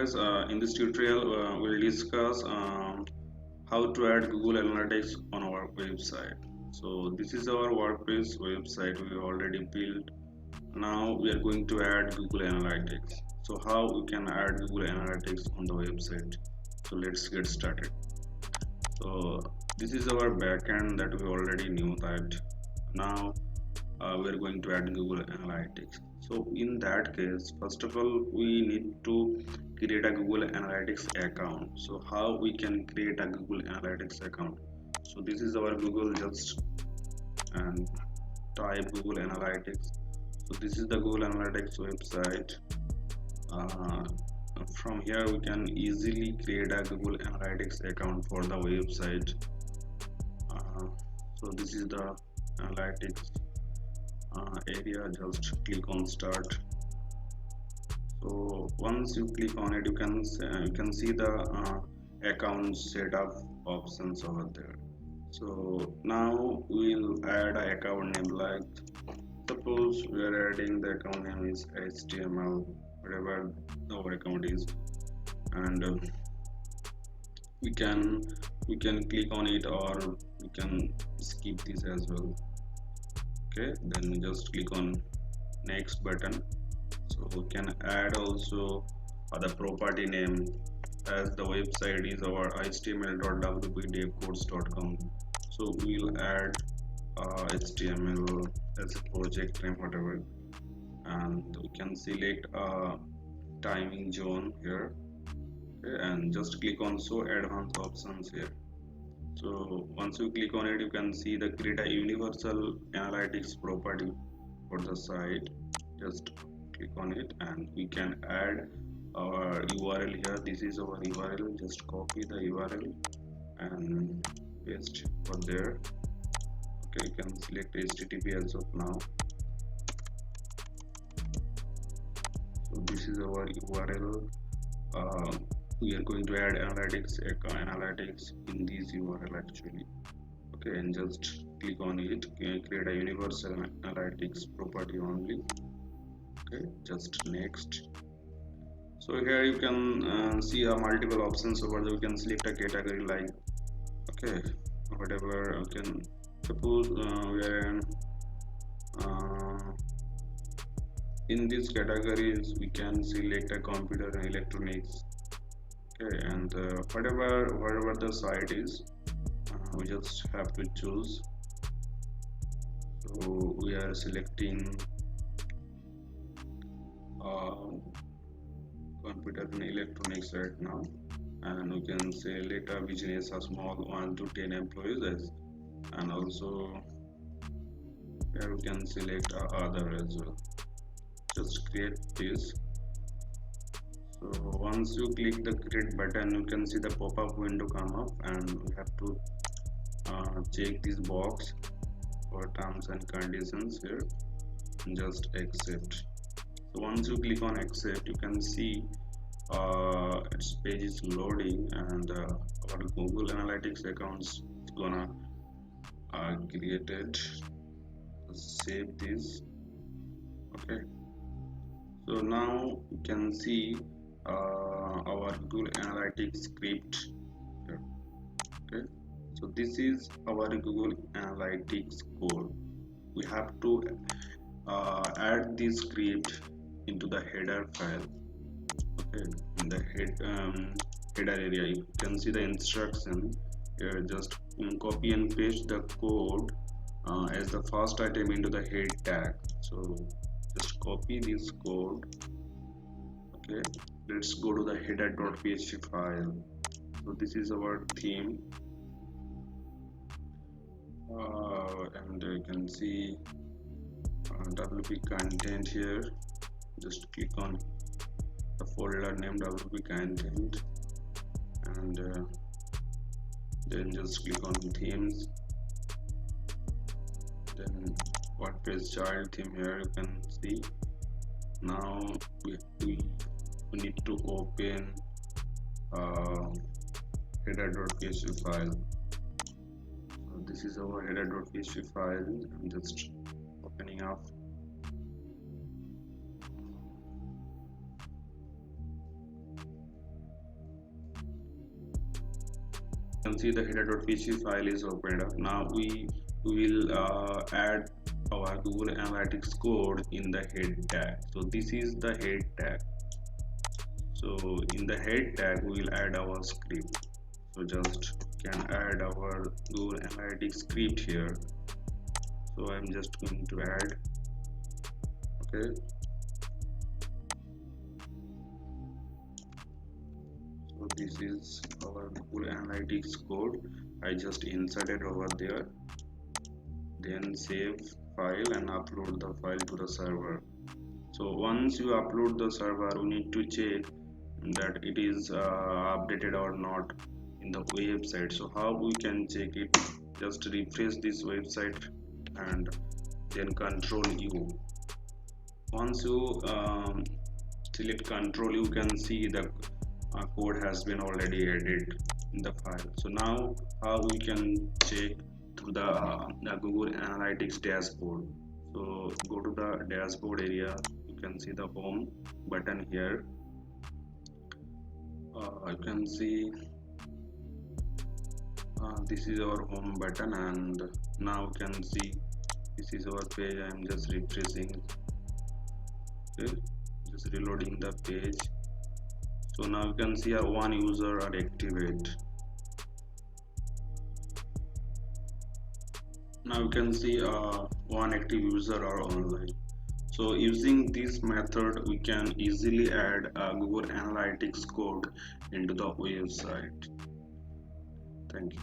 guys, in this tutorial we'll discuss how to add Google Analytics on our website. So this is our WordPress website we already built. Now we are going to add Google Analytics. So how we can add Google Analytics on the website? So let's get started. So this is our backend that we already knew that. Now we are going to add Google Analytics. So in that case, first of all, we need to create a Google Analytics account. So how we can create a Google Analytics account? So this is our Google, just and type Google Analytics. So this is the Google Analytics website. uh, from here we can easily create a Google Analytics account for the website. So this is the analytics area. Just click on start. So once you click on it, you can see the account setup options over there. So now we'll add an account name, like suppose we are adding the account name is HTML, whatever our account is, and we can click on it, or we can skip this as well. Okay, then just click on next button. So we can add also the property name, as the website is our html.wpdevcodes.com. So we'll add html as a project name, whatever, and we can select timing zone here. Okay, and just click on show advanced options here. So once you click on it, you can see the create a universal analytics property for the site. Just click on it and we can add our URL here. This is our URL. Just copy the URL and paste for there. Okay, you can select HTTP as of now. So this is our URL. We are going to add analytics in this URL actually. Okay, and just click on it, create a universal analytics property only. Okay, just next. So here you can see multiple options over there. You can select a category, like, okay, whatever. You can suppose we are in these categories. We can select a computer and electronics. Okay, and whatever the site is, we just have to choose. So we are selecting computer and electronics right now, and we can select a business, a small 1 to 10 employees as, and also here we can select other as well. Just create this. So once you click the create button, you can see the pop-up window come up, and we have to check this box for terms and conditions here and just accept. So once you click on accept, you can see its page is loading, and our Google Analytics accounts is gonna created. Save this. Okay, so now you can see our Google Analytics script here. Okay, so this is our Google Analytics code. We have to add this script into the header file. Okay, in the header area, you can see the instruction here. Just copy and paste the code as the first item into the head tag. So just copy this code. Okay, let's go to the header.php file. So this is our theme, and you can see WP content here. Just click on the folder named WP content, and then just click on themes. Then WordPress child theme here, you can see. Now we need to open header.php file. So this is our header.php file. I'm just opening up. can see the header.php file is opened up. Now we will add our Google Analytics code in the head tag. So this is the head tag. So in the head tag we will add our script. So just can add our Google Analytics script here. So I'm just going to add. Okay, so this is our Google Analytics code. I just inserted over there, then save file and upload the file to the server. So once you upload the server, we need to check that it is updated or not in the website. So how we can check it? Just refresh this website and then control U. Once you select control, you can see the code has been already added in the file. So now how we can check through the Google Analytics dashboard. So go to the dashboard area. You can see the home button here. You can see this is our home button, and now you can see this is our page. I'm just refreshing. Okay, just reloading the page. So now you can see our one user are activate. Now you can see one active user are online. So using this method, we can easily add a Google Analytics code into the website. Thank you.